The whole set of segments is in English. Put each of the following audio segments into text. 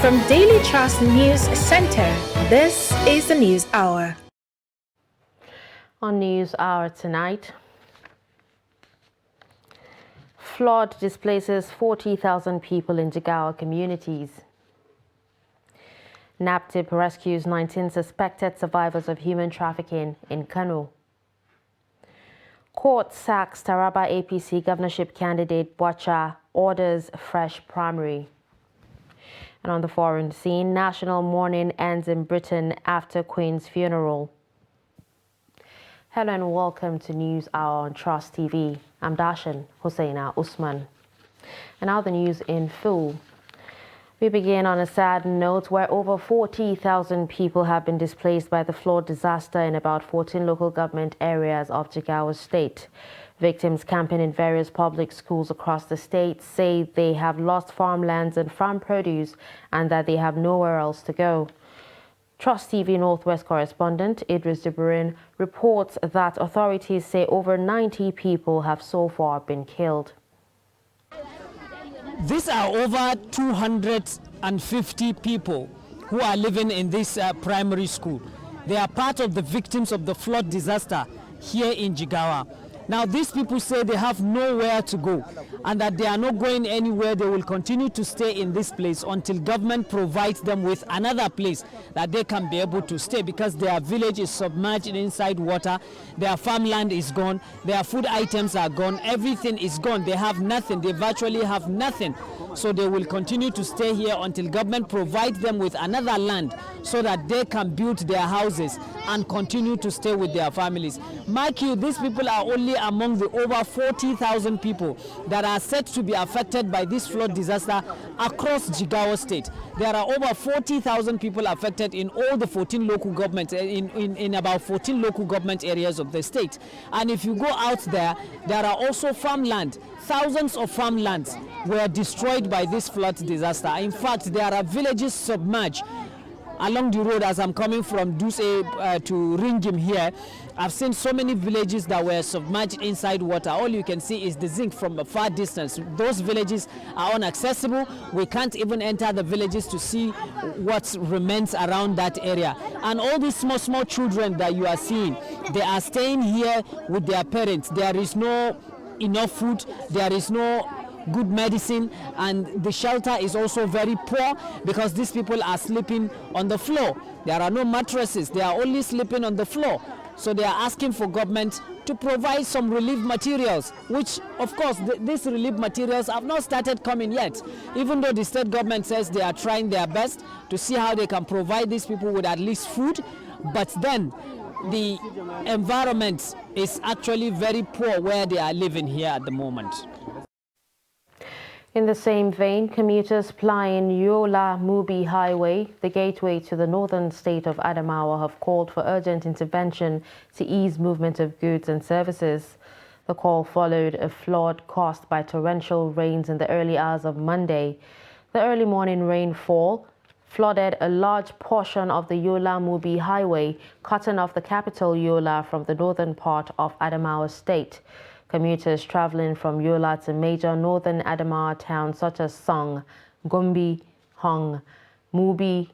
From Daily Trust News Center, this is the News Hour. On News Hour tonight, flood displaces 40,000 people in Jigawa communities. NAPTIP rescues 19 suspected survivors of human trafficking in Kano. Court sacks Taraba APC governorship candidate Bwacha, orders fresh primary. And on the foreign scene, national mourning ends in Britain after Queen's funeral. Hello and welcome to News Hour on Trust TV. I'm Dashan Hosseina Usman. And now the news in full. We begin on a sad note where over 40,000 people have been displaced by the flood disaster in about 14 local government areas of Jigawa State. Victims camping in various public schools across the state say they have lost farmlands and farm produce and that they have nowhere else to go. Trust TV Northwest correspondent Idris Jibril reports that authorities say over 90 people have so far been killed. These are over 250 people who are living in this primary school. They are part of the victims of the flood disaster here in Jigawa. Now, these people say they have nowhere to go and that they are not going anywhere. They will continue to stay in this place until government provides them with another place that they can be able to stay, because their village is submerged inside water, their farmland is gone, their food items are gone, everything is gone. They have nothing. They virtually have nothing. So they will continue to stay here until government provides them with another land so that they can build their houses and continue to stay with their families. Mark you, these people are only among the over 40,000 people that are said to be affected by this flood disaster across Jigawa State. There are over 40,000 people affected in all the 14 local governments, in about 14 local government areas of the state. And if you go out there, there are also farmland. Thousands of farmlands were destroyed by this flood disaster. In fact, there are villages submerged. Along the road as I'm coming from Duse to Ringim here, I've seen so many villages that were submerged inside water. All you can see is the zinc from a far distance. Those villages are inaccessible. We can't even enter the villages to see what remains around that area. And all these small children that you are seeing, they are staying here with their parents. There is no enough food, there is no good medicine, and the shelter is also very poor because these people are sleeping on the floor. There are no mattresses, they are only sleeping on the floor. So they are asking for government to provide some relief materials, which of course these relief materials have not started coming yet, even though the state government says they are trying their best to see how they can provide these people with at least food. But then the environment is actually very poor where they are living here at the moment. In the same vein, commuters plying Yola-Mubi Highway, the gateway to the northern state of Adamawa, have called for urgent intervention to ease movement of goods and services. The call followed a flood caused by torrential rains in the early hours of Monday. The early morning rainfall flooded a large portion of the Yola-Mubi Highway, cutting off the capital Yola from the northern part of Adamawa State. Commuters traveling from Yola to major northern Adamawa towns such as Song, Gombe, Hong, Mubi,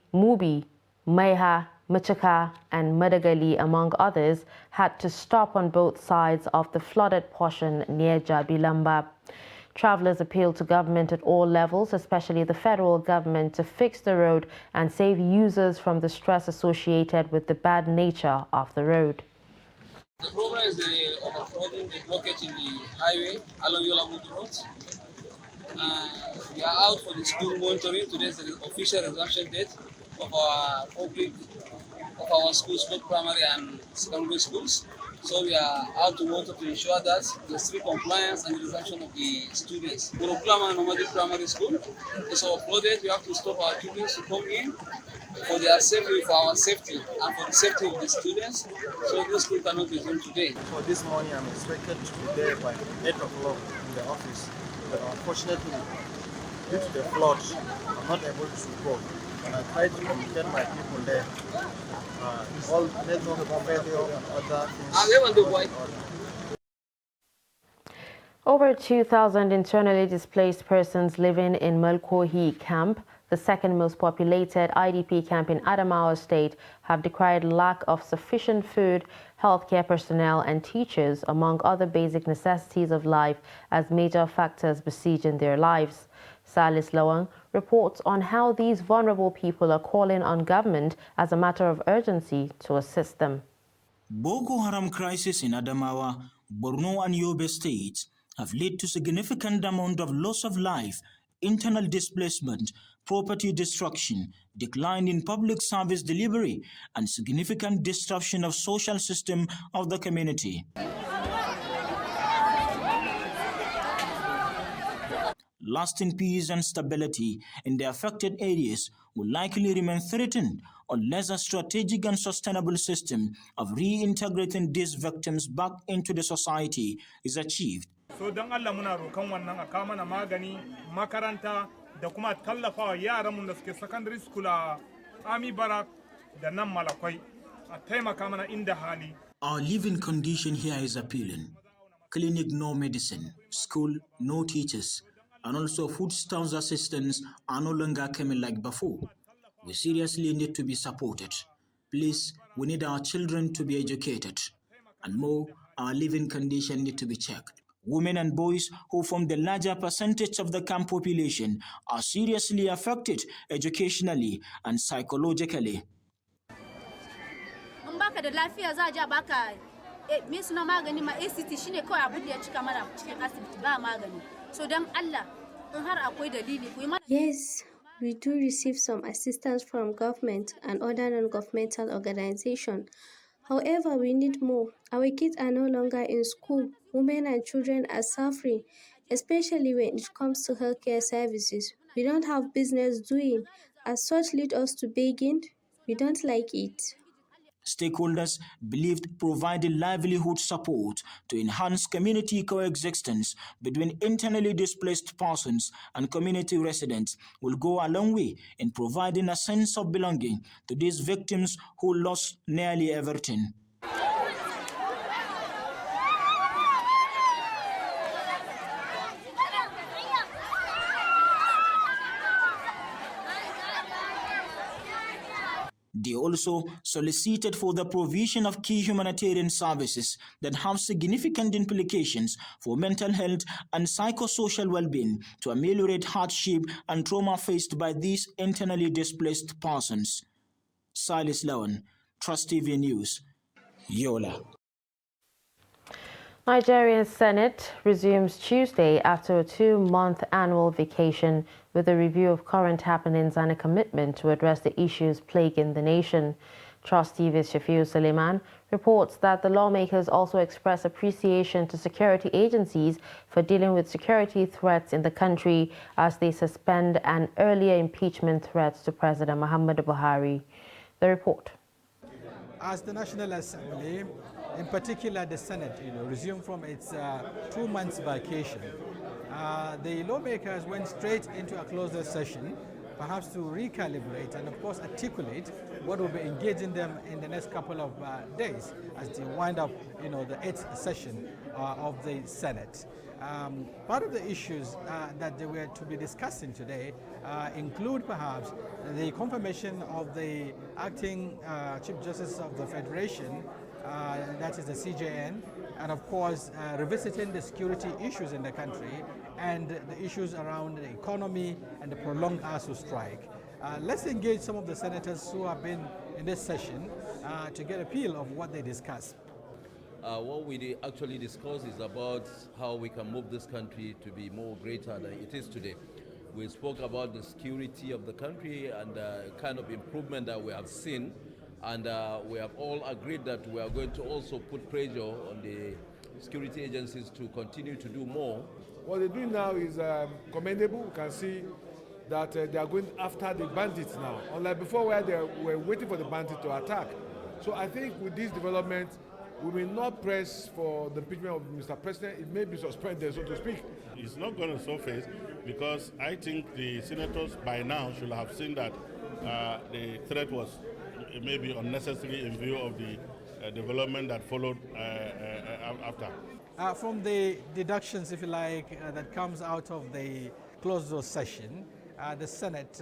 Maiha, Machaka and Madagali, among others, had to stop on both sides of the flooded portion near Jabilamba. Travelers appealed to government at all levels, especially the federal government, to fix the road and save users from the stress associated with the bad nature of the road. The problem is the overcrowding, the blockage in the highway along Yola-Mubi Road. We are out for the school monitoring. Today is the official resumption date of our schools, both primary and secondary schools. So we are out to monitor to ensure that the strict compliance and the resumption of the students. Kurukulama Nomadic Primary School is overflooded. We have to stop our students to come in for their safety, for our safety, and for the safety of the students. So this school cannot resume today. For this morning, I'm expected to be there by 8 o'clock in the office. But unfortunately, due to the flood, I'm not able to go. And I try to communicate my people there. All network failure and other things. Over 2,000 internally displaced persons living in Melkohi camp, the second most populated IDP camp in Adamawa State, have decried lack of sufficient food, healthcare personnel and teachers, among other basic necessities of life, as major factors besieging their lives. Salis Lawang reports on how these vulnerable people are calling on government as a matter of urgency to assist them. Boko Haram crisis in Adamawa, Borno and Yobe states have led to significant amount of loss of life, internal displacement, property destruction, decline in public service delivery, and significant disruption of social system of the community. Lasting peace and stability in the affected areas will likely remain threatened unless a strategic and sustainable system of reintegrating these victims back into the society is achieved. So don Allah muna rokan wannan a kawo mana magani, makaranta da kuma tallafawa yaranmu da suke secondary school a Army Barrack da nan Malakwai a taimaka mana inda hali. Our living condition here is appealing. Clinic no medicine, school no teachers, and also foodstuffs assistance are no longer coming like before. We seriously need to be supported. Please, we need our children to be educated. And more, our living condition need to be checked. Women and boys, who form the larger percentage of the camp population, are seriously affected educationally and psychologically. Baka da lafiya za a ja baka me suna magani ma ACT shine kawai abin da ya cika mana cikin asibiti ba magani. So dan Allah in har akwai dalili ku yi mana. Yes, we do receive some assistance from government and other non-governmental organizations. However, we need more. Our kids are no longer in school. Women and children are suffering, especially when it comes to healthcare services. We don't have business doing. As such lead us to begging. We don't like it. Stakeholders believed providing livelihood support to enhance community coexistence between internally displaced persons and community residents will go a long way in providing a sense of belonging to these victims who lost nearly everything. They also solicited for the provision of key humanitarian services that have significant implications for mental health and psychosocial well-being to ameliorate hardship and trauma faced by these internally displaced persons. Salis Lawang, Trust TV News, Yola. Nigerian Senate resumes Tuesday after a 2-month annual vacation with a review of current happenings and a commitment to address the issues plaguing the nation. Trust TV's Shafiu Suleiman reports that the lawmakers also express appreciation to security agencies for dealing with security threats in the country as they suspend an earlier impeachment threat to President Muhammadu Buhari. The report. As the National Assembly, in particular the Senate, resumed from its 2 months vacation, the lawmakers went straight into a closed session, perhaps to recalibrate and, of course, articulate what will be engaging them in the next couple of days as they wind up, the 8th session of the Senate. Part of the issues that they were to be discussing today include perhaps the confirmation of the acting Chief Justice of the Federation, that is the CJN, and of course revisiting the security issues in the country and the issues around the economy and the prolonged ASU strike. Let's engage some of the senators who have been in this session to get a feel of what they discussed. What we actually discussed is about how we can move this country to be more greater than it is today. We spoke about the security of the country and the kind of improvement that we have seen, and we have all agreed that we are going to also put pressure on the security agencies to continue to do more. What they're doing now is commendable. We can see that they are going after the bandits now, unlike before where they were waiting for the bandits to attack. So I think with this development, we will not press for the impeachment of Mr. President. It may be suspended, so to speak. It's not going to surface because I think the senators by now should have seen that the threat was maybe unnecessary in view of the development that followed after. From the deductions, if you like, that comes out of the closed door session, the Senate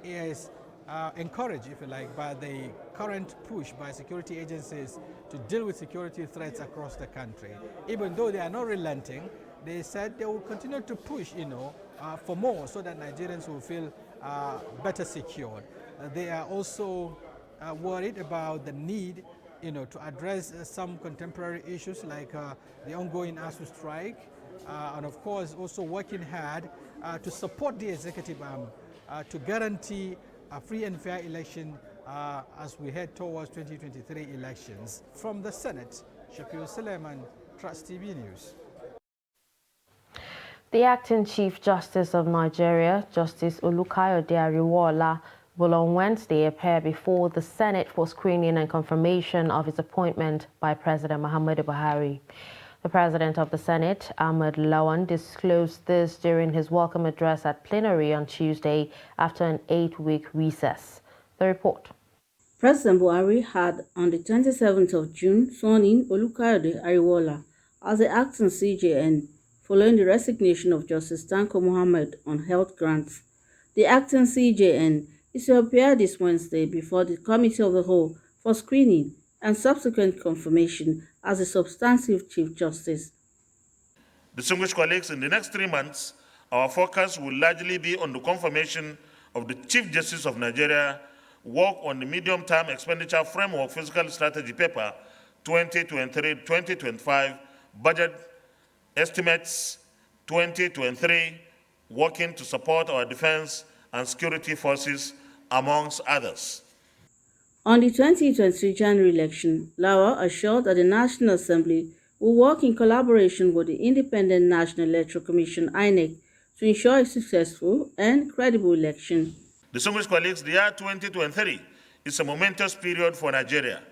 is encouraged, if you like, by the current push by security agencies to deal with security threats across the country. Even though they are not relenting, they said they will continue to push, for more so that Nigerians will feel better secured. They are also worried about the need, to address some contemporary issues like the ongoing ASU strike, and of course also working hard to support the executive arm to guarantee a free and fair election as we head towards 2023 elections. From the Senate, Shakil Suleiman, Trust TV News. The acting Chief Justice of Nigeria, Justice Olukayode Ariwoola, will on Wednesday appear before the Senate for screening and confirmation of his appointment by President Muhammadu Buhari. The President of the Senate, Ahmed Lawan, disclosed this during his welcome address at plenary on Tuesday after an 8-week recess. The report. President Buhari had, on the 27th of June, sworn in Olukayode Ariwoola as the acting CJN, following the resignation of Justice Tanko Muhammad on health grounds. The acting CJN is to appear this Wednesday before the Committee of the Whole for screening and subsequent confirmation as a substantive Chief Justice. Distinguished colleagues, in the next 3 months, our focus will largely be on the confirmation of the Chief Justice of Nigeria, work on the medium-term expenditure framework fiscal strategy paper 2023-2025, budget estimates 2023, working to support our defense and security forces, amongst others. On the 2023 January election, Lawa assured that the National Assembly will work in collaboration with the Independent National Electoral Commission (INEC) to ensure a successful and credible election. Distinguished colleagues, the year 2023 is a momentous period for Nigeria,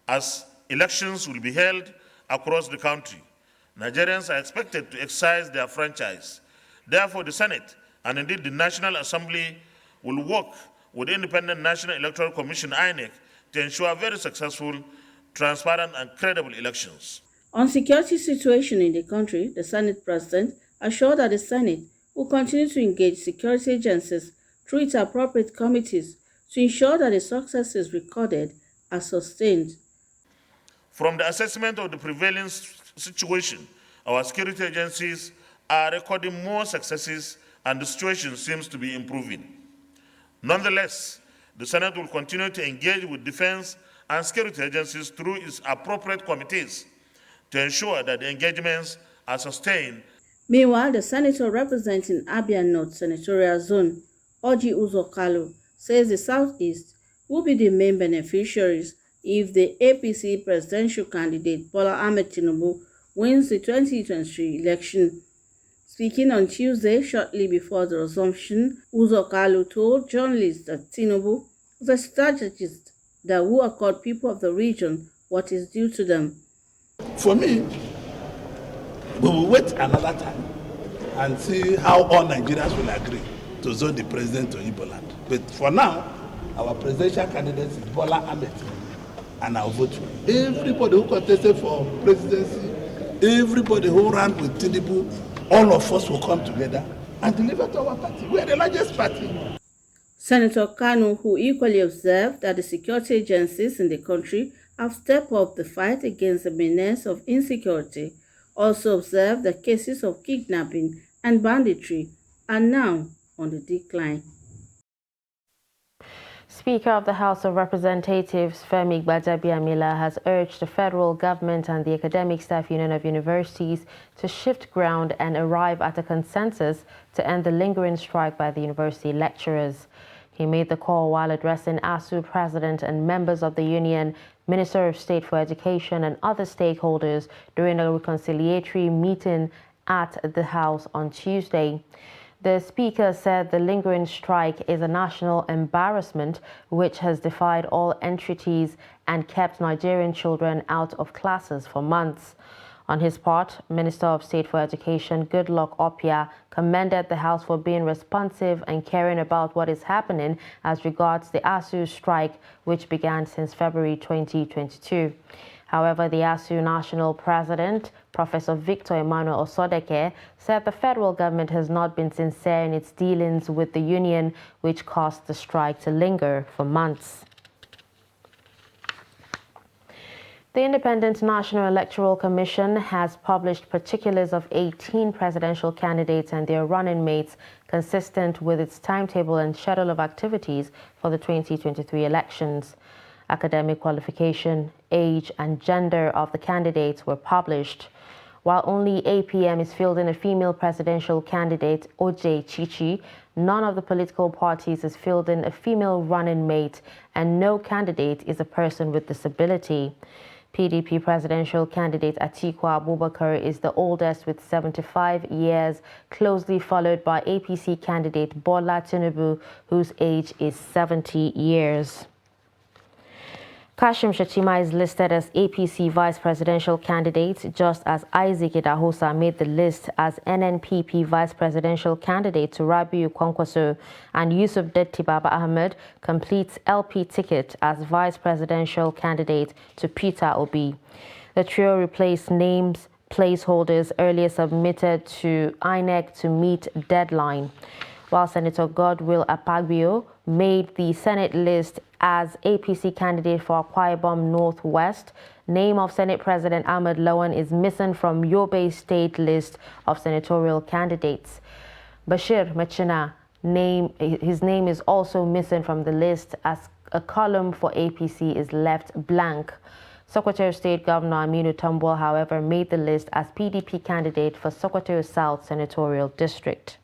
as elections will be held across the country. Nigerians are expected to exercise their franchise. Therefore, the Senate and indeed the National Assembly will work with the Independent National Electoral Commission (INEC) to ensure very successful, transparent and credible elections. On security situation in the country, the Senate President assured that the Senate will continue to engage security agencies through its appropriate committees to ensure that the successes recorded are sustained. From the assessment of the prevailing situation, our security agencies are recording more successes and the situation seems to be improving. Nonetheless, the Senate will continue to engage with defense and security agencies through its appropriate committees to ensure that the engagements are sustained. Meanwhile, the senator representing Abia North Senatorial Zone, Orji Uzor Kalu, says the Southeast will be the main beneficiaries if the APC presidential candidate Bola Ahmed Tinubu wins the 2023 election. Speaking on Tuesday, shortly before the resumption, Uzor Kalu told journalists that Tinubu is a strategist that will accord people of the region what is due to them. For me, we will wait another time and see how all Nigerians will agree to zone the president to Igbo land. But for now, our presidential candidate is Bola Ahmed, and I'll vote for him. Everybody who contested for presidency, everybody who ran with Tinubu, all of us will come together and deliver to our party. We are the largest party. Senator Kanu, who equally observed that the security agencies in the country have stepped up the fight against the menace of insecurity, also observed that cases of kidnapping and banditry are now on the decline. Speaker of the House of Representatives, Femi Gbadagbiamila, has urged the federal government and the Academic Staff Union of Universities to shift ground and arrive at a consensus to end the lingering strike by the university lecturers. He made the call while addressing ASU President and members of the union, Minister of State for Education and other stakeholders during a reconciliatory meeting at the House on Tuesday. The Speaker said the lingering strike is a national embarrassment which has defied all entreaties and kept Nigerian children out of classes for months. On his part, Minister of State for Education Goodluck Opia commended the House for being responsive and caring about what is happening as regards the ASU strike, which began since February 2022. However, the ASU National President, Professor Victor Emmanuel Osodeke, said the federal government has not been sincere in its dealings with the union, which caused the strike to linger for months. The Independent National Electoral Commission has published particulars of 18 presidential candidates and their running mates consistent with its timetable and schedule of activities for the 2023 elections. Academic qualification, age, and gender of the candidates were published. While only APM is fielding a female presidential candidate, Oj Chichi, none of the political parties is fielding a female running mate, and no candidate is a person with disability. PDP presidential candidate Atiku Abubakar is the oldest with 75 years, closely followed by APC candidate Bola Tinubu, whose age is 70 years. Kashim Shettima is listed as APC vice presidential candidate, just as Isaac Idahosa made the list as NNPP vice presidential candidate to Rabiu Kwankwaso, and Yusuf Detti Baba Ahmed completes LP ticket as vice presidential candidate to Peter Obi. The trio replaced names placeholders earlier submitted to INEC to meet deadline, while Senator Godwill Akpabio made the Senate list as APC candidate for Akwa Ibom Northwest. Name of Senate President Ahmed Lawan is missing from Yobe State list of senatorial candidates. Bashir Machina, his name is also missing from the list, as a column for APC is left blank. Secretary of State Governor Aminu Tambol, however, made the list as PDP candidate for Sokoto South Senatorial District.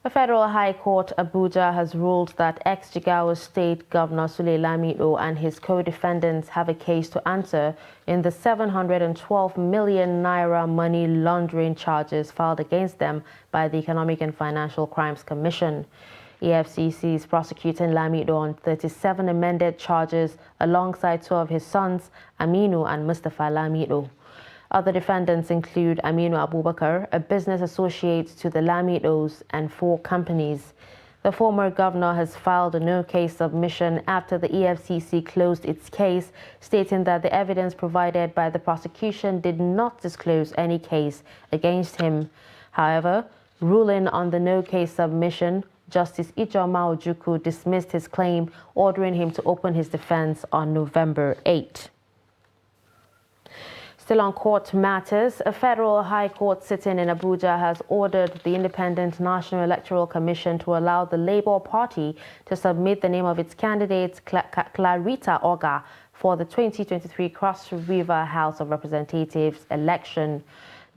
The Federal High Court Abuja has ruled that ex-Jigawa State Governor Sule Lamido and his co-defendants have a case to answer in the 712 million naira money laundering charges filed against them by the Economic and Financial Crimes Commission. EFCC is prosecuting Lamido on 37 amended charges alongside two of his sons, Aminu and Mustafa Lamido. Other defendants include Aminu Abubakar, a business associate to the Lamidos, and 4 companies. The former governor has filed a no-case submission after the EFCC closed its case, stating that the evidence provided by the prosecution did not disclose any case against him. However, ruling on the no-case submission, Justice Ijoma Ojukwu dismissed his claim, ordering him to open his defense on November 8. Still on court matters, a federal high court sitting in Abuja has ordered the Independent National Electoral Commission to allow the Labour Party to submit the name of its candidate, Clarita Oga, for the 2023 Cross River House of Representatives election.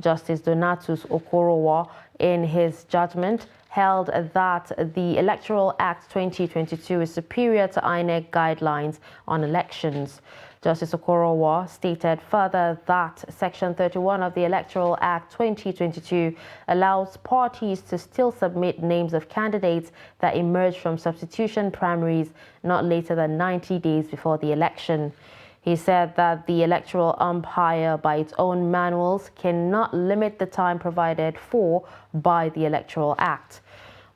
Justice Donatus Okorowo, in his judgment, held that the Electoral Act 2022 is superior to INEC guidelines on elections. Justice Okorowo stated further that Section 31 of the Electoral Act 2022 allows parties to still submit names of candidates that emerge from substitution primaries not later than 90 days before the election. He said that the electoral umpire, by its own manuals, cannot limit the time provided for by the Electoral Act.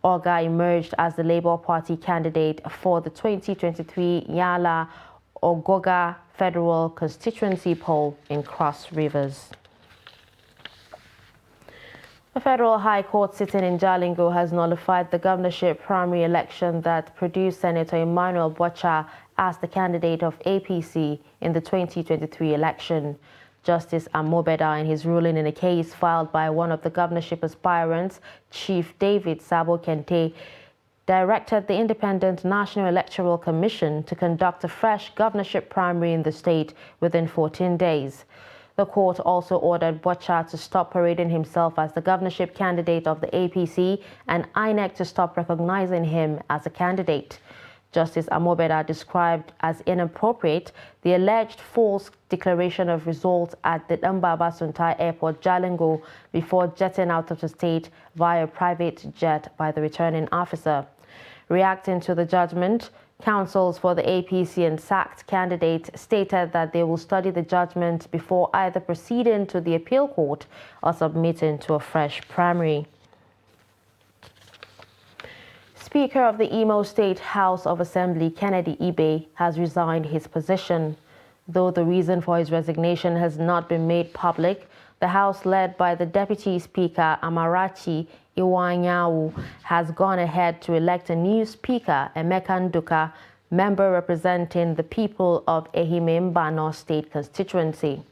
Oga emerged as the Labour Party candidate for the 2023 Yala Ogoga Federal Constituency poll in Cross Rivers. The Federal High Court sitting in Jalingo has nullified the governorship primary election that produced Senator Emmanuel Bocha as the candidate of APC in the 2023 election. Justice Amobeda, in his ruling in a case filed by one of the governorship aspirants, Chief David Sabo Kente, directed the Independent National Electoral Commission to conduct a fresh governorship primary in the state within 14 days. The court also ordered Bocha to stop parading himself as the governorship candidate of the APC and INEC to stop recognizing him as a candidate. Justice Amobeda described as inappropriate the alleged false declaration of results at the Mbaba Suntai Airport, Jalingo, before jetting out of the state via private jet by the returning officer. Reacting to the judgment, counsels for the APC and sacked candidate stated that they will study the judgment before either proceeding to the appeal court or submitting to a fresh primary. Speaker of the Imo State House of Assembly, Kennedy Ibe, has resigned his position. Though the reason for his resignation has not been made public, the House, led by the Deputy Speaker Amarachi Iwanyawu, has gone ahead to elect a new Speaker, Emeka Nduka, member representing the people of Ehime Mbano State constituency.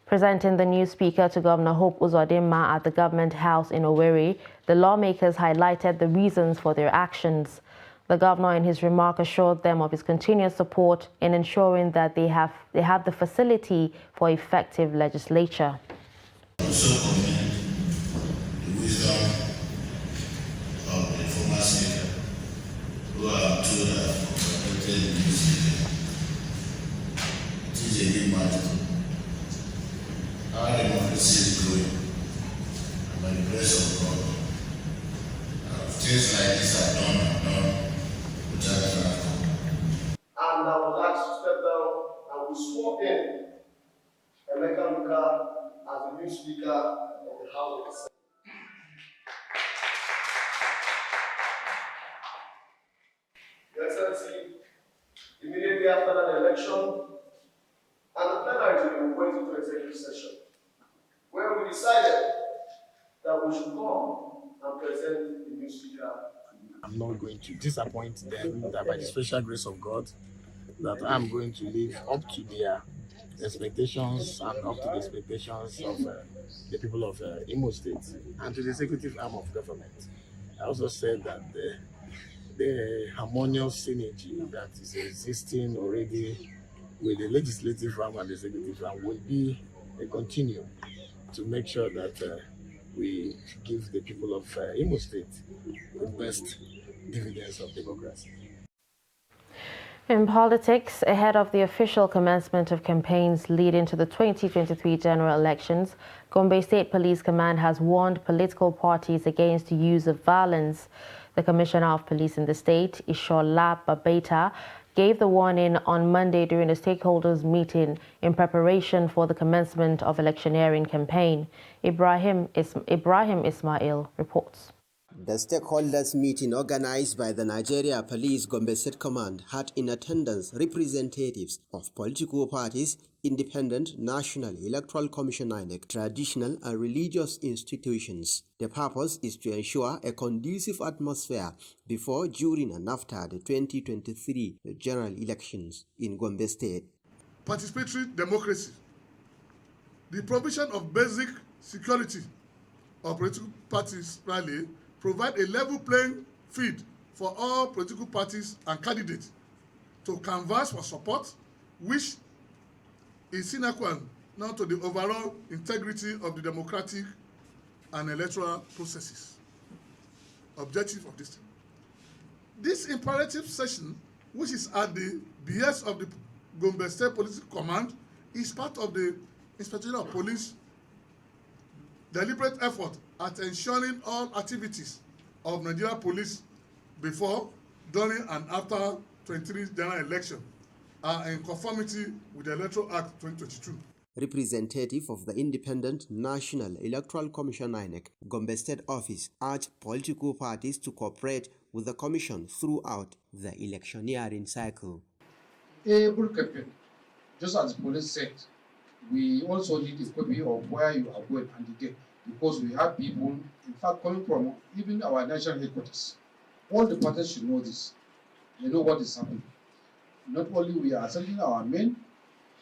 Presenting the new Speaker to Governor Hope Uzodinma at the Government House in Owerri, the lawmakers highlighted the reasons for their actions. The governor, in his remark, assured them of his continuous support in ensuring that they have the facility for effective legislature. Also commend the wisdom of the former Speaker, who I'm told have cooperated in this meeting. It is a new matter. Our democracy is growing, and by the grace of God, things like this are done without trouble. And I would like to step down and we swore in Emeka Nduka as the new Speaker of the House of Assembly. Your Excellency, immediately after that election, and the plenary we went into executive session, where we decided that we should come and present the new Speaker. I'm not going to disappoint them, that by the special grace of God, that I'm going to live up to their expectations and up to the expectations of the people of Imo State and to the executive arm of government. I also said that the harmonious synergy that is existing already with the legislative arm and the executive arm will be a continuum to make sure that we give the people of Imo State the best dividends of democracy. In politics, ahead of the official commencement of campaigns leading to the 2023 general elections, Gombe State Police Command has warned political parties against the use of violence. The Commissioner of Police in the state, Ishola Babeta, gave the warning on Monday during a stakeholders meeting in preparation for the commencement of electioneering campaign. Ibrahim Ismail reports. The stakeholders meeting organized by the Nigeria Police Gombe State Command had in attendance representatives of political parties, Independent National Electoral Commission (INEC), traditional and religious institutions. The purpose is to ensure a conducive atmosphere before, during and after the 2023 general elections in Gombe State. Participatory democracy, the provision of basic security of political parties rally provide a level playing field for all political parties and candidates to canvass for support, which is sine qua non to the overall integrity of the democratic and electoral processes. Objective of this imperative session, which is at the behest of the Gombe State Police Command, is part of the Inspectorate of Police deliberate effort at ensuring all activities of Nigeria Police before, during, and after 23 general election are in conformity with the Electoral Act 2022. Representative of the Independent National Electoral Commission (INEC) Gombe State Office urged political parties to cooperate with the Commission throughout the electioneering cycle. Able campaign, just as the police said, we also need a copy of where you are going and the date, because we have people, in fact, coming from even our national headquarters. All the parties should know this. They know what is happening. Not only we are sending our men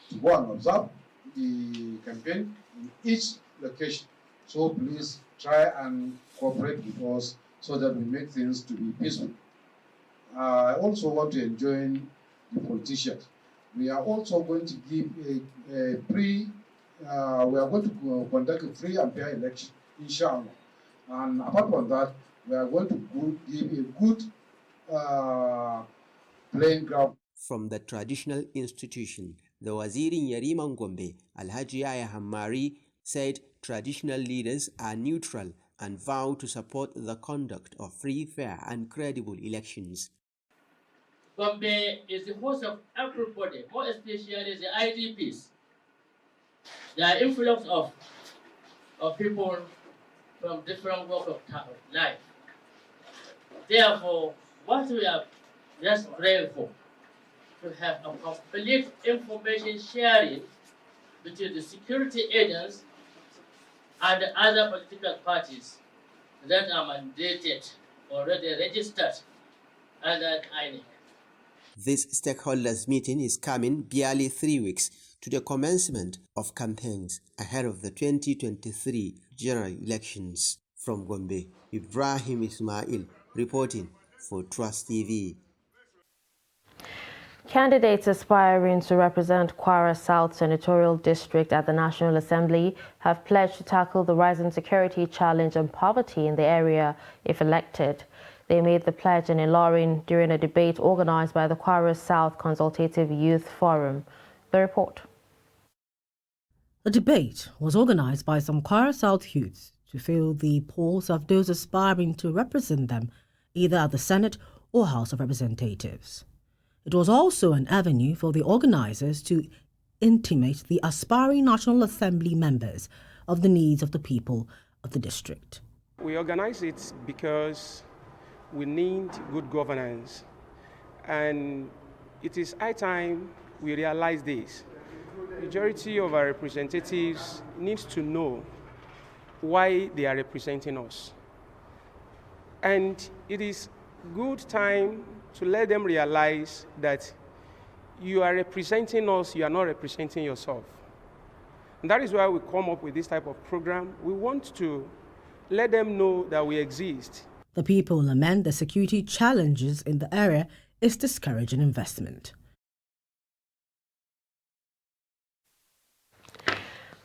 to go and observe the campaign in each location. So please try and cooperate with us so that we make things to be peaceful. I also want to enjoin the politicians. We are also going to give we are going to conduct a free and fair election, inshallah. And apart from that, we are going to give a good playing ground. From the traditional institution, the Waziri Yariman Gombe, Alhaji Yahya Hammari, said traditional leaders are neutral and vow to support the conduct of free, fair and credible elections. Gombe is the host of everybody, more especially the IDPs. There are influx of people from different walks of life. Therefore, what we are just praying for to have a complete information sharing between the security agents and the other political parties that are mandated, already registered under INEC. This stakeholders meeting is coming barely 3 weeks to the commencement of campaigns ahead of the 2023 general elections. From Gombe, Ibrahim Ismail reporting for Trust TV. Candidates aspiring to represent Kwara South Senatorial District at the National Assembly have pledged to tackle the rising security challenge and poverty in the area if elected. They made the pledge in Ilorin during a debate organized by the Kwara South Consultative Youth Forum. The report. The debate was organized by some Kwara South youths to fill the polls of those aspiring to represent them either at the Senate or House of Representatives. It was also an avenue for the organizers to intimate the aspiring National Assembly members of the needs of the people of the district. We organize it because we need good governance, and it is high time we realize this. The majority of our representatives needs to know why they are representing us. And it is good time to let them realize that you are representing us, you are not representing yourself. And that is why we come up with this type of program. We want to let them know that we exist. The people lament the security challenges in the area is discouraging investment.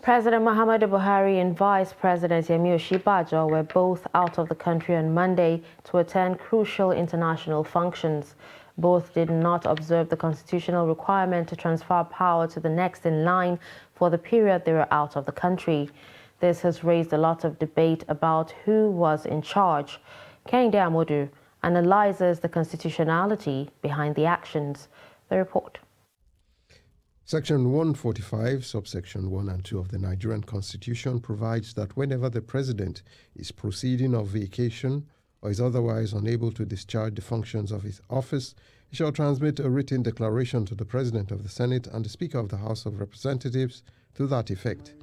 President Muhammadu Buhari and Vice President Yemi Osinbajo were both out of the country on Monday to attend crucial international functions. Both did not observe the constitutional requirement to transfer power to the next in line for the period they were out of the country. This has raised a lot of debate about who was in charge. Kehinde Amodu analyzes the constitutionality behind the actions. The report. Section 145, subsection 1 and 2 of the Nigerian Constitution provides that whenever the president is proceeding on vacation or is otherwise unable to discharge the functions of his office, he shall transmit a written declaration to the President of the Senate and the Speaker of the House of Representatives to that effect.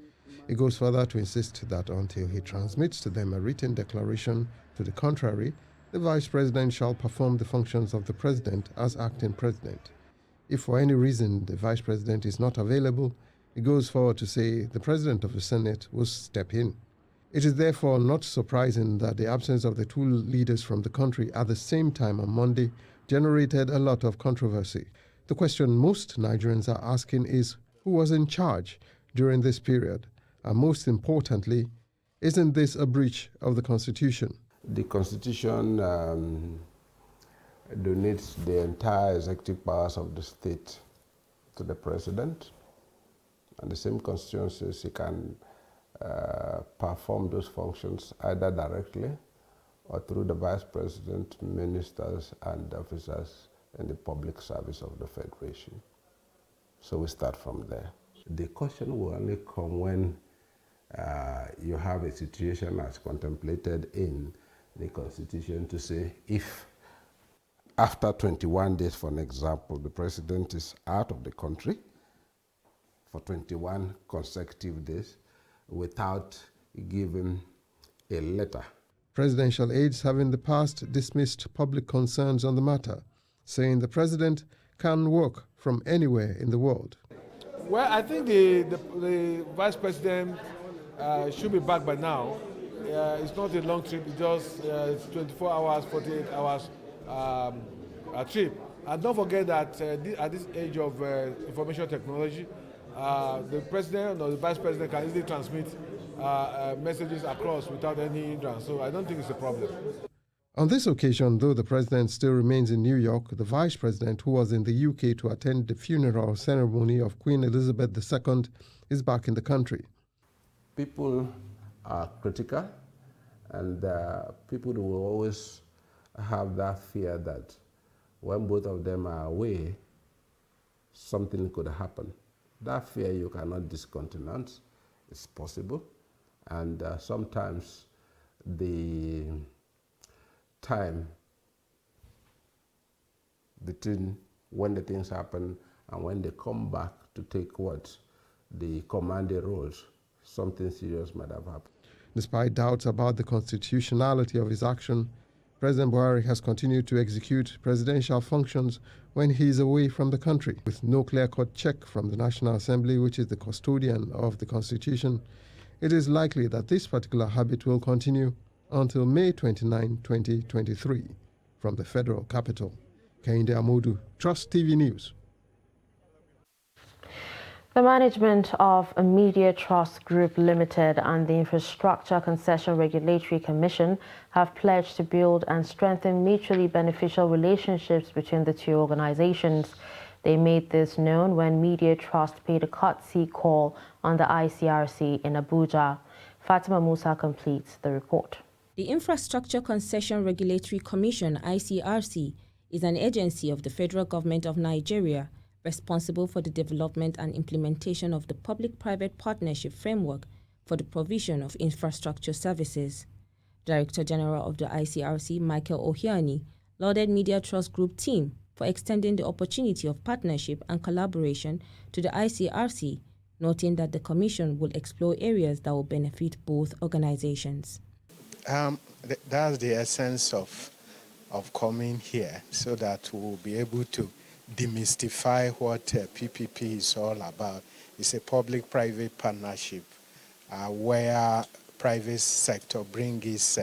It goes further to insist that until he transmits to them a written declaration to the contrary, the Vice President shall perform the functions of the President as acting President. If for any reason the Vice President is not available, it goes forward to say the President of the Senate will step in. It is therefore not surprising that the absence of the two leaders from the country at the same time on Monday generated a lot of controversy. The question most Nigerians are asking is who was in charge during this period? And most importantly, isn't this a breach of the Constitution? The Constitution donates the entire executive powers of the state to the president, and the same constitution says he can perform those functions either directly or through the vice president, ministers, and officers in the public service of the federation. So we start from there. The question will only come when you have a situation as contemplated in the Constitution to say if after 21 days, for an example, the president is out of the country for 21 consecutive days without giving a letter. Presidential aides have in the past dismissed public concerns on the matter, saying the president can work from anywhere in the world. Well, I think the vice president should be back by now. It's not a long trip, it's just 24 hours, 48 hours a trip. And don't forget that at this age of information technology, the president or the vice president can easily transmit messages across without any hindrance. So I don't think it's a problem. On this occasion, though the president still remains in New York, the vice president, who was in the UK to attend the funeral ceremony of Queen Elizabeth II, is back in the country. People are critical, and people will always have that fear that when both of them are away, something could happen. That fear you cannot discountenance. It's possible. And sometimes the time between when the things happen and when they come back to take what? The commanding roles, something serious might have happened. Despite doubts about the constitutionality of his action, President Buhari has continued to execute presidential functions when he is away from the country. With no clear-cut check from the National Assembly, which is the custodian of the Constitution, it is likely that this particular habit will continue until May 29, 2023. From the federal capital, Kehinde Amodu, Trust TV News. The management of Media Trust Group Limited and the Infrastructure Concession Regulatory Commission have pledged to build and strengthen mutually beneficial relationships between the two organizations. They made this known when Media Trust paid a courtesy call on the ICRC in Abuja. Fatima Musa completes the report. The Infrastructure Concession Regulatory Commission, ICRC, is an agency of the federal government of Nigeria responsible for the development and implementation of the public-private partnership framework for the provision of infrastructure services. Director General of the ICRC, Michael Ohiani, lauded Media Trust Group team for extending the opportunity of partnership and collaboration to the ICRC, noting that the Commission will explore areas that will benefit both organizations. That's the essence of coming here, so that we'll be able to demystify what PPP is all about. It's a public-private partnership where private sector brings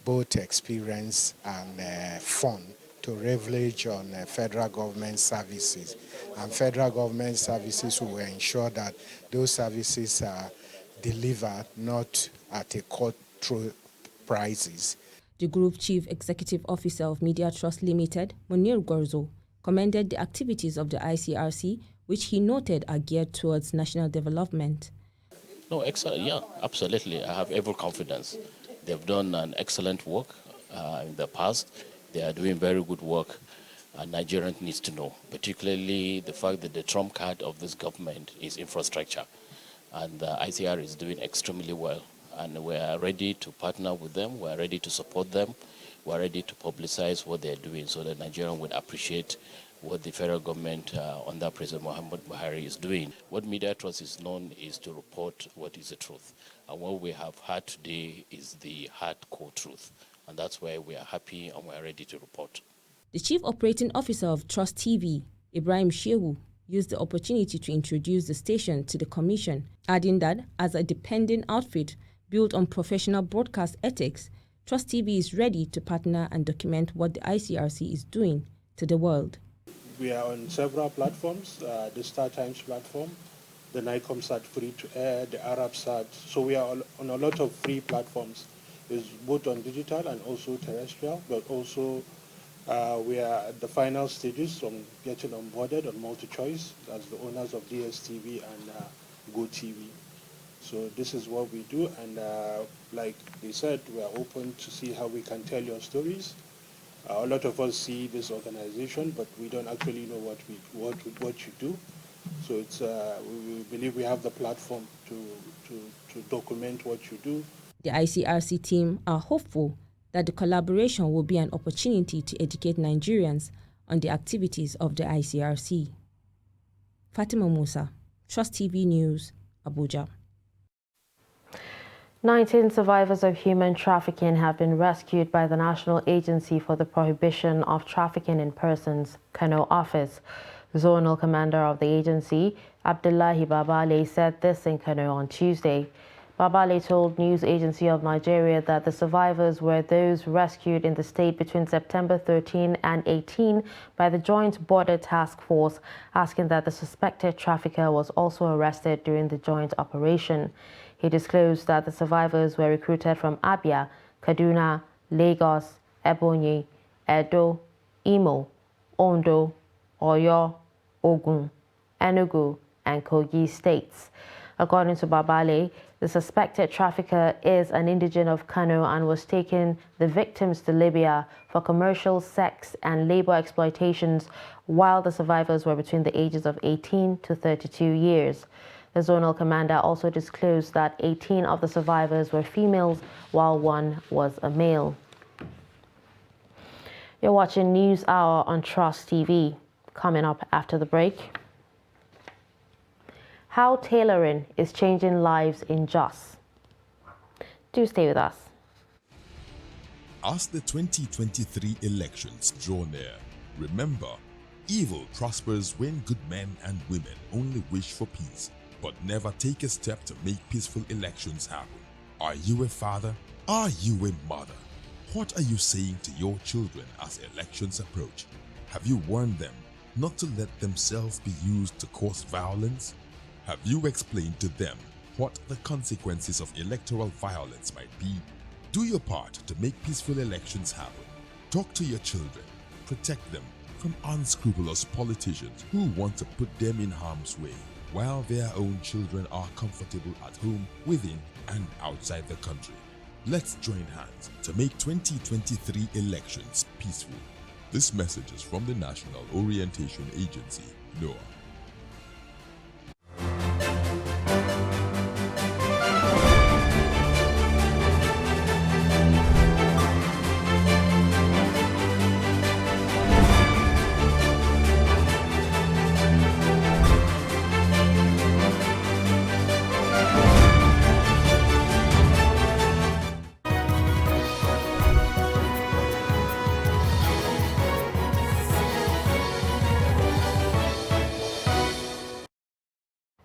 both experience and fund to leverage on federal government services. And federal government services will ensure that those services are delivered not at a cutthroat prices. The Group Chief Executive Officer of Media Trust Limited, Munir Gorzo, commended the activities of the ICRC, which he noted are geared towards national development. No, excellent. Yeah, absolutely. I have every confidence. They've done an excellent work in the past. They are doing very good work, and Nigerians need to know, particularly the fact that the trump card of this government is infrastructure, and the ICR is doing extremely well. And we are ready to partner with them, we are ready to support them, we are ready to publicize what they are doing so that Nigerians would appreciate what the federal government under President Muhammad Buhari is doing. What Media Trust is known is to report what is the truth. And what we have had today is the hardcore truth. And that's why we are happy and we are ready to report. The Chief Operating Officer of Trust TV, Ibrahim Shehu, used the opportunity to introduce the station to the Commission, adding that as a dependent outfit built on professional broadcast ethics, Trust TV is ready to partner and document what the ICRC is doing to the world. We are on several platforms, the Star Times platform, the Nicomsat free to air, the Arabsat. So we are on a lot of free platforms. It's both on digital and also terrestrial, but also we are at the final stages on getting onboarded on MultiChoice as the owners of DSTV and GoTV. So this is what we do, and like they said, we are open to see how we can tell your stories. A lot of us see this organization, but we don't actually know what you do. So it's we believe we have the platform to document what you do. The ICRC team are hopeful that the collaboration will be an opportunity to educate Nigerians on the activities of the ICRC. Fatima Musa, Trust TV News, Abuja. 19 survivors of human trafficking have been rescued by the National Agency for the Prohibition of Trafficking in Persons, Kano office. Zonal Commander of the agency, Abdullahi Babale, said this in Kano on Tuesday. Babale told News Agency of Nigeria that the survivors were those rescued in the state between September 13 and 18 by the Joint Border Task Force, asking that the suspected trafficker was also arrested during the joint operation. He disclosed that the survivors were recruited from Abia, Kaduna, Lagos, Ebonyi, Edo, Imo, Ondo, Oyo, Ogun, Enugu, and Kogi states. According to Babale, the suspected trafficker is an indigene of Kano and was taking the victims to Libya for commercial sex and labor exploitations, while the survivors were between the ages of 18 to 32 years. The zonal commander also disclosed that 18 of the survivors were females, while one was a male. You're watching News Hour on Trust TV. Coming up after the break. How tailoring is changing lives in Jos. Do stay with us. As the 2023 elections draw near, remember, evil prospers when good men and women only wish for peace, but never take a step to make peaceful elections happen. Are you a father? Are you a mother? What are you saying to your children as elections approach? Have you warned them not to let themselves be used to cause violence? Have you explained to them what the consequences of electoral violence might be? Do your part to make peaceful elections happen. Talk to your children. Protect them from unscrupulous politicians who want to put them in harm's way, while their own children are comfortable at home, within and outside the country. Let's join hands to make 2023 elections peaceful. This message is from the National Orientation Agency, NOAA.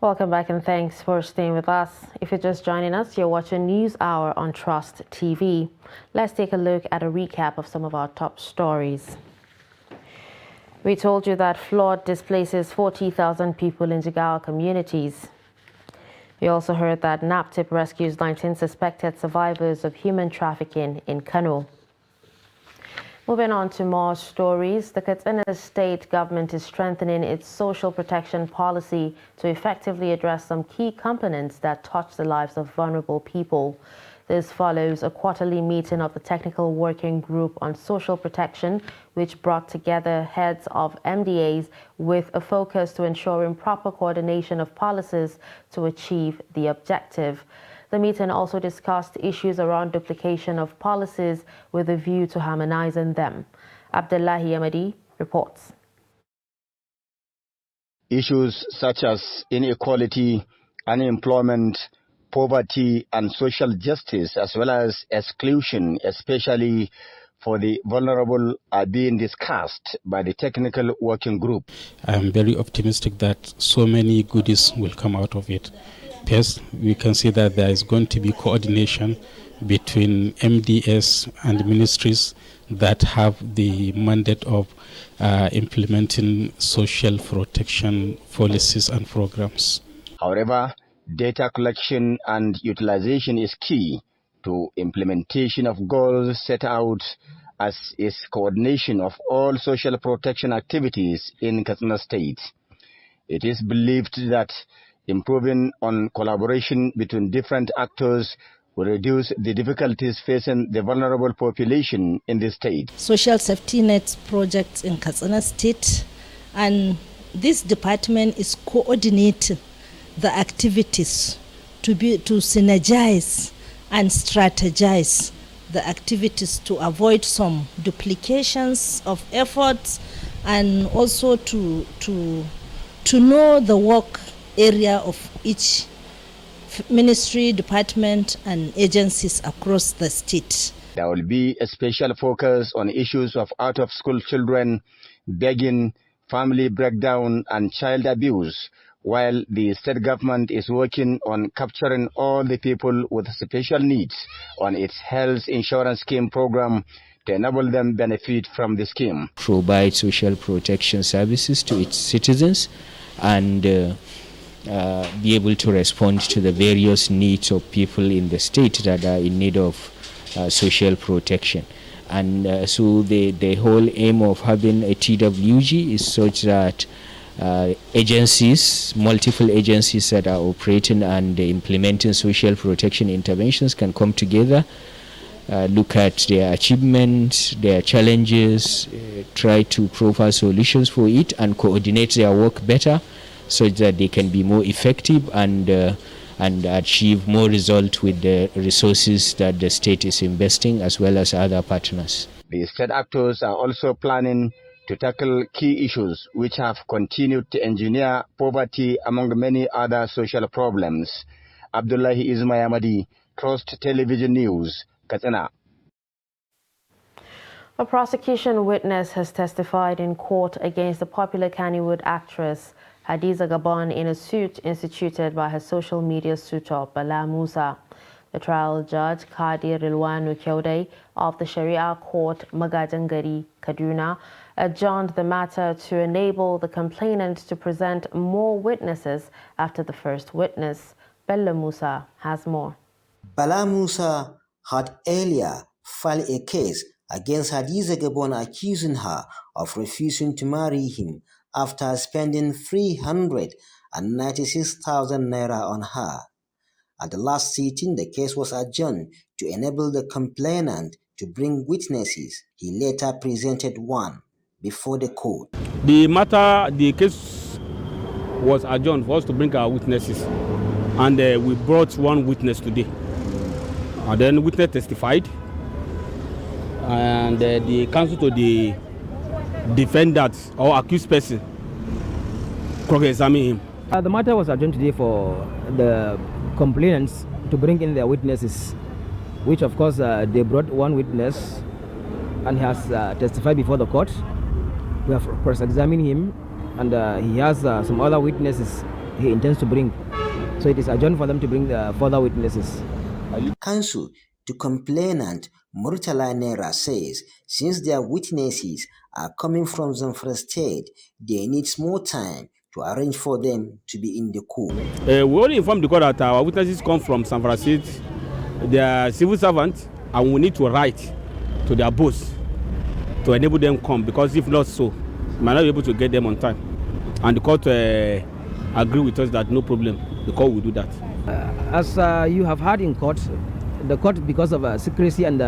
Welcome back and thanks for staying with us. If you're just joining us, you're watching News Hour on Trust TV. Let's take a look at a recap of some of our top stories. We told you that flood displaces 40,000 people in Jigawa communities. We also heard that NAPTIP rescues 19 suspected survivors of human trafficking in Kano. Moving on to more stories, the Katsina state government is strengthening its social protection policy to effectively address some key components that touch the lives of vulnerable people. This follows a quarterly meeting of the Technical Working Group on Social Protection, which brought together heads of MDAs with a focus to ensuring proper coordination of policies to achieve the objective. The meeting also discussed issues around duplication of policies with a view to harmonizing them. Abdullahi Ahmadi reports. Issues such as inequality, unemployment, poverty, and social justice, as well as exclusion, especially for the vulnerable, are being discussed by the Technical Working Group. I am very optimistic that so many goodies will come out of it. First, we can see that there is going to be coordination between MDS and ministries that have the mandate of implementing social protection policies and programs. However, data collection and utilization is key to implementation of goals set out, as is coordination of all social protection activities in Katsina State. It is believed that improving on collaboration between different actors will reduce the difficulties facing the vulnerable population in the state. Social safety net projects in Katsina State, and this department is coordinating the activities to synergize and strategize the activities to avoid some duplications of efforts, and also to know the work area of each ministry, department, and agencies across the state. There will be a special focus on issues of out-of-school children, begging, family breakdown, and child abuse, while the state government is working on capturing all the people with special needs on its health insurance scheme program to enable them benefit from the scheme. Provide social protection services to its citizens and be able to respond to the various needs of people in the state that are in need of social protection. And so the whole aim of having a TWG is such that agencies, multiple agencies that are operating and implementing social protection interventions can come together, look at their achievements, their challenges, try to profile solutions for it, and coordinate their work better so that they can be more effective and achieve more result with the resources that the state is investing, as well as other partners. The state actors are also planning to tackle key issues which have continued to engineer poverty among many other social problems. Abdullahi Ismayamadi, Trust Television News, Katsina. A prosecution witness has testified in court against the popular Kannywood actress Hadiza Gabon in a suit instituted by her social media suitor Bala Musa. The trial judge Kadir Rilwanu Kyode of the Sharia Court Magajangari, Kaduna, adjourned the matter to enable the complainant to present more witnesses after the first witness. Bala Musa has more. Bala Musa had earlier filed a case against Hadiza Gabon accusing her of refusing to marry him after spending 396,000 naira on her. At the last sitting, the case was adjourned to enable the complainant to bring witnesses. He later presented one before the court. The case was adjourned for us to bring our witnesses, and we brought one witness today. And then witness testified, and the counsel to the defendant or accused person cross-examined him. The matter was adjourned today for the complainants to bring in their witnesses, which of course they brought one witness and he has testified before the court. We have cross-examined him, and he has some other witnesses he intends to bring. So it is adjourned for them to bring the further witnesses. Counsel to complainant Murtala Nera says since their witnesses are coming from Zamfara State, they need more time to arrange for them to be in the court. We only informed the court that our witnesses come from Zamfara State. They are civil servants, and we need to write to their boss to enable them come, because if not so, we might not be able to get them on time. And the court agree with us that no problem, the court will do that. As you have heard in court, the court, because of secrecy and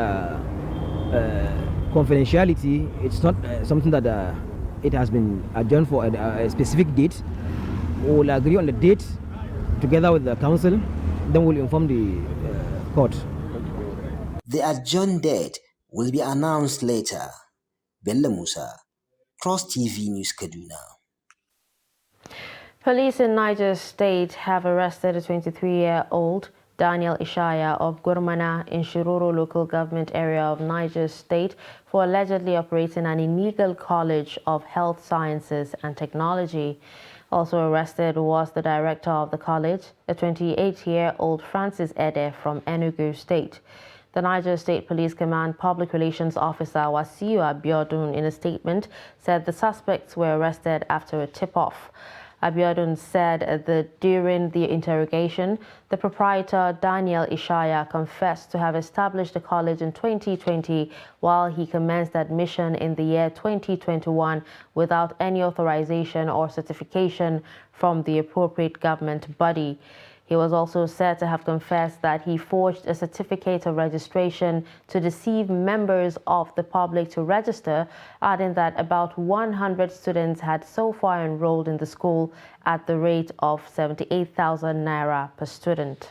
confidentiality, it's not something that it has been adjourned for a specific date. We will agree on the date together with the council, then we'll inform the court. The adjourned date will be announced later. Bella Musa, Trust TV News, Kaduna. Police in Niger State have arrested a 23-year-old Daniel Ishaya of Gurmana in Shiroro local government area of Niger State for allegedly operating an illegal college of health sciences and technology. Also arrested was the director of the college, a 28-year-old Francis Ede from Enugu State. The Niger State Police Command Public Relations Officer Wasiu Abiodun, in a statement, said the suspects were arrested after a tip-off. Abiodun said that during the interrogation, the proprietor Daniel Ishaya confessed to have established the college in 2020 while he commenced admission in the year 2021 without any authorization or certification from the appropriate government body. He was also said to have confessed that he forged a certificate of registration to deceive members of the public to register, adding that about 100 students had so far enrolled in the school at the rate of 78,000 naira per student.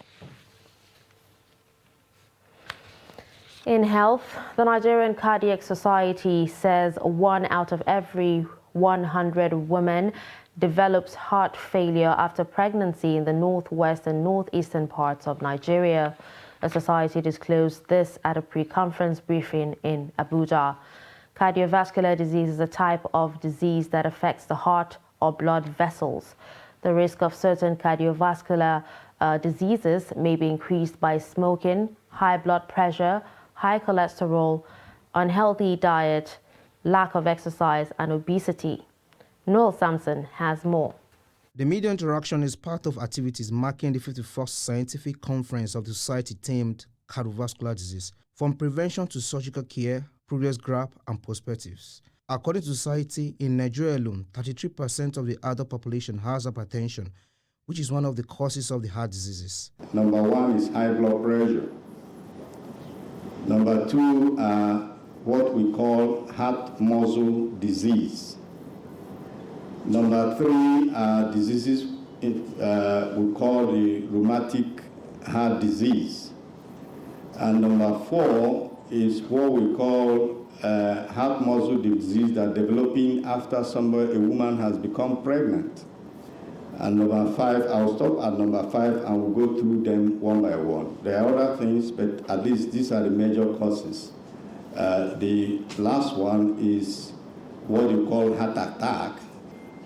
In health, the Nigerian Cardiac Society says 1 out of every 100 women develops heart failure after pregnancy in the northwest and northeastern parts of Nigeria. The society disclosed this at a pre-conference briefing in Abuja. Cardiovascular disease is a type of disease that affects the heart or blood vessels. The risk of certain cardiovascular diseases may be increased by smoking, high blood pressure, high cholesterol, unhealthy diet, lack of exercise, and obesity. Noel Sampson has more. The media interaction is part of activities marking the 51st Scientific Conference of the Society themed cardiovascular disease, from prevention to surgical care, progress gap, and perspectives. According to the Society, in Nigeria alone, 33% of the adult population has hypertension, which is one of the causes of the heart diseases. Number 1 is high blood pressure. Number 2 are what we call heart muscle disease. Number 3 are diseases we call the rheumatic heart disease. And number 4 is what we call heart muscle disease that developing after a woman has become pregnant. And number 5, I'll stop at number 5 and we'll go through them one by one. There are other things, but at least these are the major causes. The last one is what you call heart attack.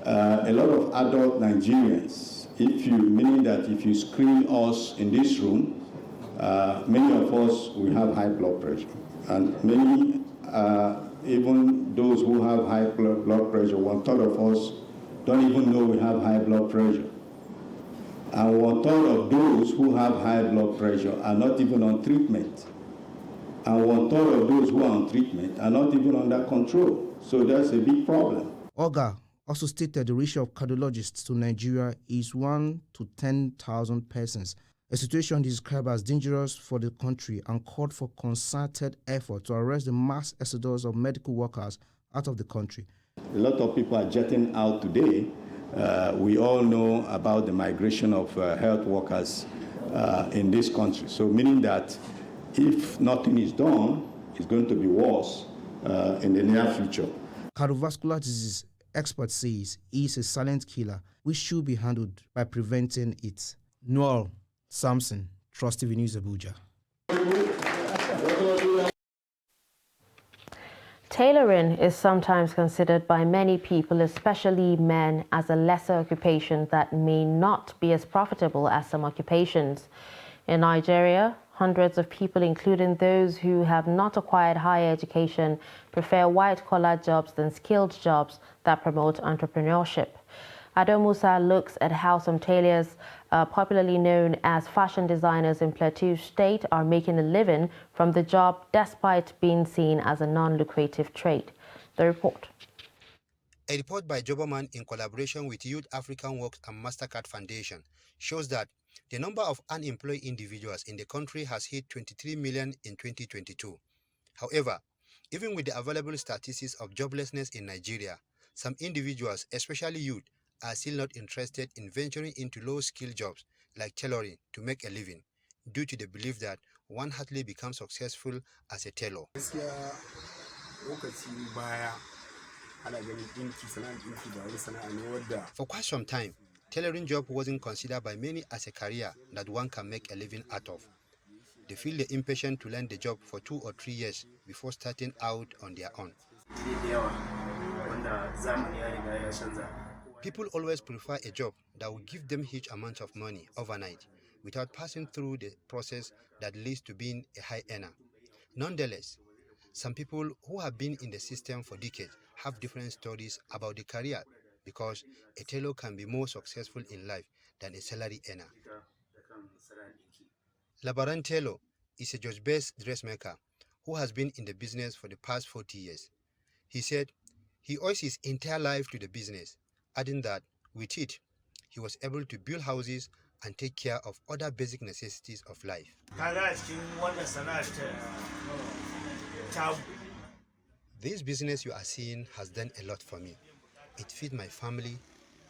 A lot of adult Nigerians, meaning that if you screen us in this room, many of us, we have high blood pressure. And many, even those who have high blood pressure, 1/3 of us don't even know we have high blood pressure. And 1/3 of those who have high blood pressure are not even on treatment. And 1/3 of those who are on treatment are not even under control. So that's a big problem. Oga also stated the ratio of cardiologists to Nigeria is 1 to 10,000 persons, a situation described as dangerous for the country, and called for concerted effort to arrest the mass exodus of medical workers out of the country. A lot of people are jetting out today. We all know about the migration of health workers in this country. So meaning that if nothing is done, it's going to be worse in the near future. Cardiovascular disease, expert says, is a silent killer which should be handled by preventing it. Noel Samson, Trust TV News, Abuja. Tailoring is sometimes considered by many people, especially men, as a lesser occupation that may not be as profitable as some occupations. In Nigeria, hundreds of people, including those who have not acquired higher education, prefer white-collar jobs than skilled jobs that promote entrepreneurship. Ado Musa looks at how some tailors, popularly known as fashion designers in Plateau State, are making a living from the job despite being seen as a non-lucrative trade. The report. A report by Joberman in collaboration with Youth African Works and MasterCard Foundation shows that the number of unemployed individuals in the country has hit 23 million in 2022. However, even with the available statistics of joblessness in Nigeria, some individuals, especially youth, are still not interested in venturing into low-skill jobs like tailoring to make a living, due to the belief that one hardly becomes successful as a tailor. For quite some time, tailoring job wasn't considered by many as a career that one can make a living out of. They feel the impatient to learn the job for 2 or 3 years before starting out on their own. People always prefer a job that will give them huge amounts of money overnight without passing through the process that leads to being a high earner. Nonetheless, some people who have been in the system for decades have different stories about the career, because a tailor can be more successful in life than a salary earner. Labaran Taylor is a Jos-based dressmaker who has been in the business for the past 40 years. He said he owes his entire life to the business, adding that with it, he was able to build houses and take care of other basic necessities of life. This business you are seeing has done a lot for me. It fed my family,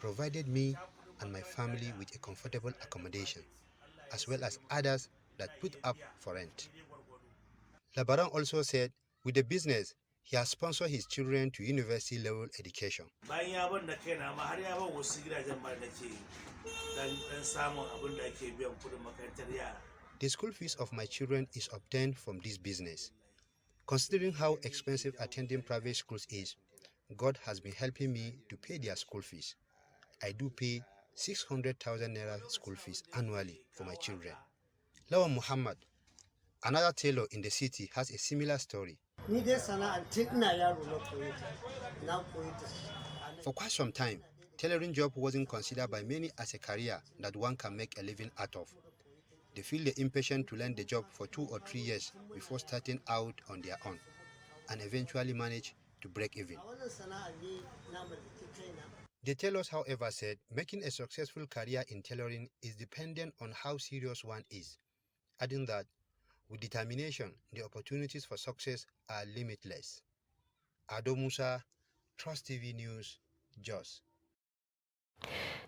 provided me and my family with a comfortable accommodation, as well as others that put up for rent. Labaran also said with the business, he has sponsored his children to university-level education. The school fees of my children is obtained from this business. Considering how expensive attending private schools is, God has been helping me to pay their school fees. I do pay 600,000 naira school fees annually for my children. Lawan Muhammad, another tailor in the city, has a similar story. For quite some time, tailoring job wasn't considered by many as a career that one can make a living out of. They feel the impatient to learn the job for 2 or 3 years before starting out on their own, and eventually manage to break even. The tailors, however, said making a successful career in tailoring is dependent on how serious one is, adding that with determination, the opportunities for success are limitless. Ado Musa, Trust TV News, Jos.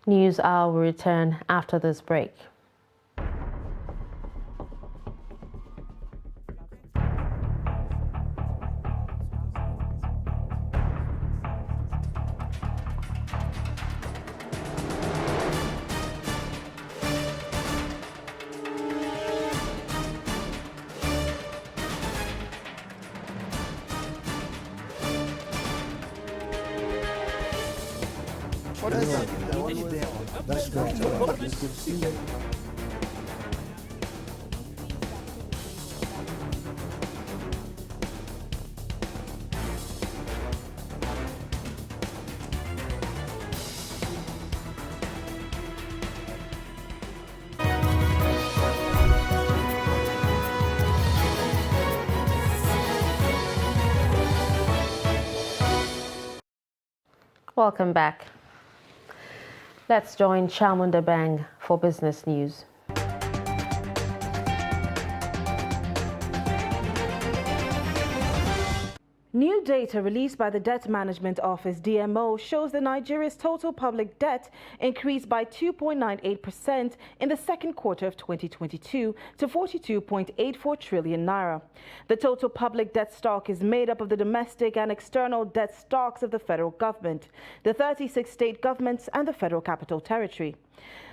News Hour will return after this break. That's great. It's good to see you. Welcome back. Let's join Chamunda Bang for business news. New data released by the Debt Management Office (DMO) shows that Nigeria's total public debt increased by 2.98% in the second quarter of 2022 to 42.84 trillion naira. The total public debt stock is made up of the domestic and external debt stocks of the federal government, the 36 state governments, and the Federal Capital Territory.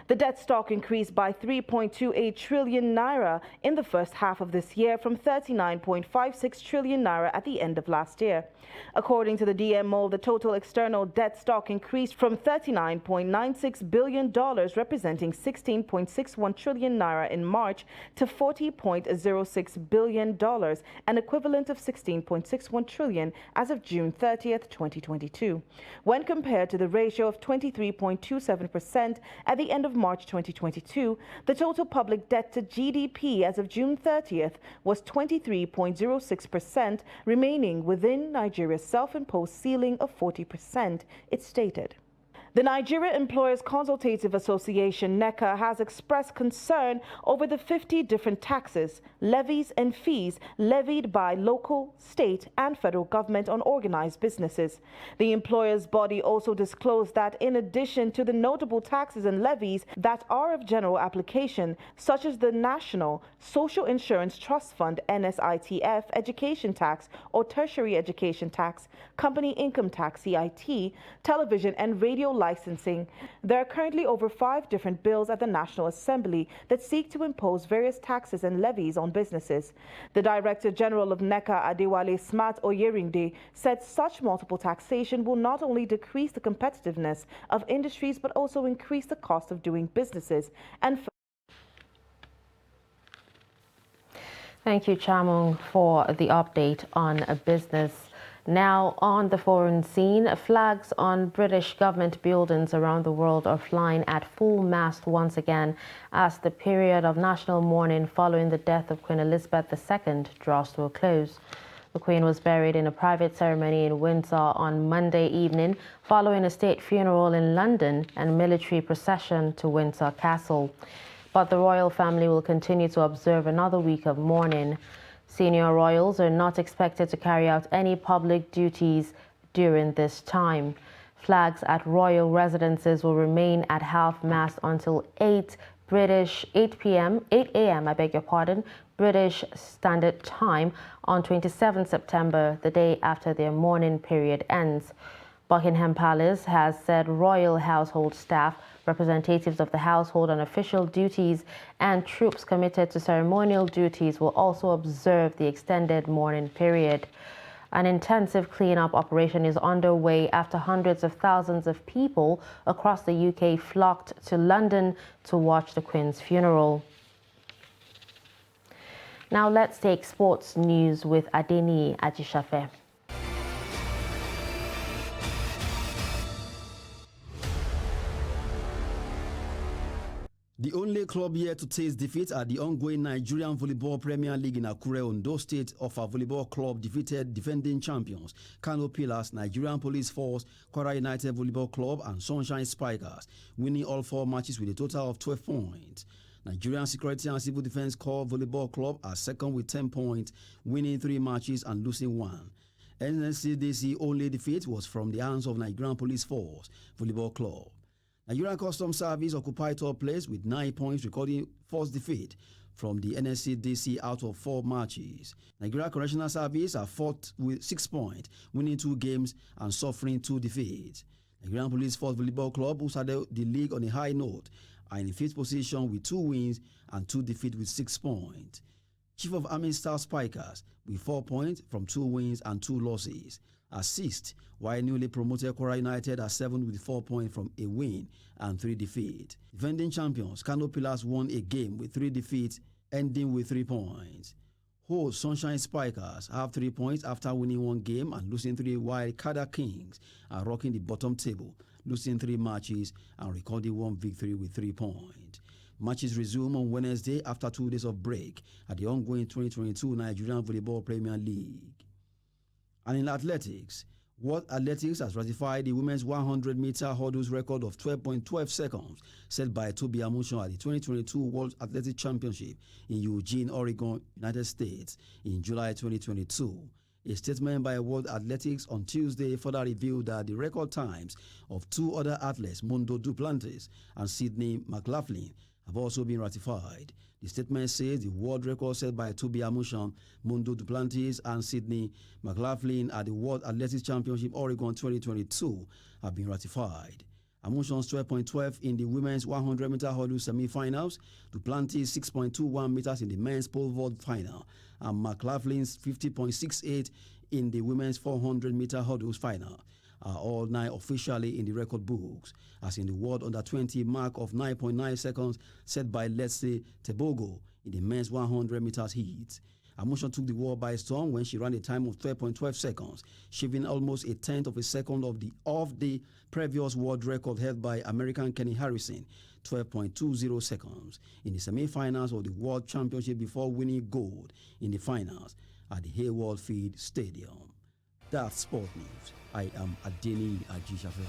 The debt stock increased by 3.28 trillion naira in the first half of this year from 39.56 trillion naira at the end of last year. According to the DMO, the total external debt stock increased from $39.96 billion, representing 16.61 trillion naira in March, to $40.06 billion, an equivalent of 16.61 trillion as of June 30th, 2022. When compared to the ratio of 23.27% at the end of March 2022, the total public debt to GDP as of June 30th was 23.06%, remaining within Nigeria's self-imposed ceiling of 40%, it stated. The Nigeria Employers Consultative Association, NECA, has expressed concern over the 50 different taxes, levies and fees levied by local, state and federal government on organized businesses. The employers' body also disclosed that in addition to the notable taxes and levies that are of general application, such as the National Social Insurance Trust Fund (NSITF) education tax or tertiary education tax, company income tax (CIT), television and radio licensing, there are currently over 5 different bills at the National Assembly that seek to impose various taxes and levies on businesses. The Director General of NECA, Adewale Smart Oyerinde, said such multiple taxation will not only decrease the competitiveness of industries but also increase the cost of doing businesses. And Thank you, Chamung, for the update on business. Now, on the foreign scene, flags on British government buildings around the world are flying at full mast once again as the period of national mourning following the death of Queen Elizabeth II draws to a close. The Queen was buried in a private ceremony in Windsor on Monday evening, following a state funeral in London and military procession to Windsor Castle. But the royal family will continue to observe another week of mourning. Senior royals are not expected to carry out any public duties during this time. Flags at royal residences will remain at half-mast until 8 a.m. British Standard Time on 27 September, the day after their mourning period ends. Buckingham Palace has said royal household staff, representatives of the household on official duties, and troops committed to ceremonial duties will also observe the extended mourning period. An intensive cleanup operation is underway after hundreds of thousands of people across the UK flocked to London to watch the Queen's funeral. Now let's take sports news with Adeni Ajishafe. The only club yet to taste defeat at the ongoing Nigerian Volleyball Premier League in Akure, Ondo State, of our volleyball club defeated defending champions Kano Pillars, Nigerian Police Force, Kwara United Volleyball Club and Sunshine Spikers, winning all 4 matches with a total of 12 points. Nigerian Security and Civil Defense Corps Volleyball Club are second with 10 points, winning 3 matches and losing 1. NSCDC only defeat was from the hands of Nigerian Police Force Volleyball Club. Nigerian Customs Service occupied top place with 9 points, recording first defeat from the NSCDC out of 4 matches. Nigeria Correctional Service are fourth with 6 points, winning 2 games and suffering 2 defeats. Nigerian Police Force Volleyball Club, who started the league on a high note, are in 5th position with 2 wins and 2 defeats with 6 points. Chief of Army Star Spikers with 4 points from 2 wins and 2 losses. are 6th, while newly promoted Kwara United are 7th with 4 points from a win and 3 defeats. Defending champions Kano Pillars won a game with 3 defeats, ending with 3 points. Host Sunshine Spikers have 3 points after winning 1 game and losing 3, while Kada Kings are rocking the bottom table, losing 3 matches and recording 1 victory with 3 points. Matches resume on Wednesday after 2 days of break at the ongoing 2022 Nigerian Volleyball Premier League. And in athletics, World Athletics has ratified the women's 100-meter hurdles record of 12.12 seconds set by Tobi Amusan at the 2022 World Athletics Championship in Eugene, Oregon, United States in July 2022. A statement by World Athletics on Tuesday further revealed that the record times of 2 other athletes, Mondo Duplantis and Sydney McLaughlin, have also been ratified. The statement says the world record set by Tobi Amusan, Mondo Duplantis and Sydney McLaughlin at the World Athletics Championship Oregon 2022 have been ratified. Amusan's 12.12 in the women's 100-meter hurdle semi-finals, Duplantis 6.21 meters in the men's pole vault final, and McLaughlin's 50.68 in the women's 400-meter hurdles final are all 9 officially in the record books, as in the world under-20 mark of 9.9 seconds set by Leslie Tebogo in the men's 100 meters heat. Amusan took the world by storm when she ran a time of 12.12 seconds, shaving almost a tenth of a second off the previous world record held by American Kenny Harrison, 12.20 seconds, in the semi-finals of the World Championship before winning gold in the finals at the Hayward Field Stadium. That's Sport News. I am Adeni Ajishafe.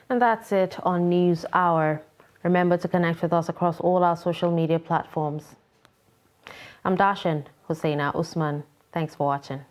And that's it on News Hour. Remember to connect with us across all our social media platforms. I'm Darshan Hussaina Usman. Thanks for watching.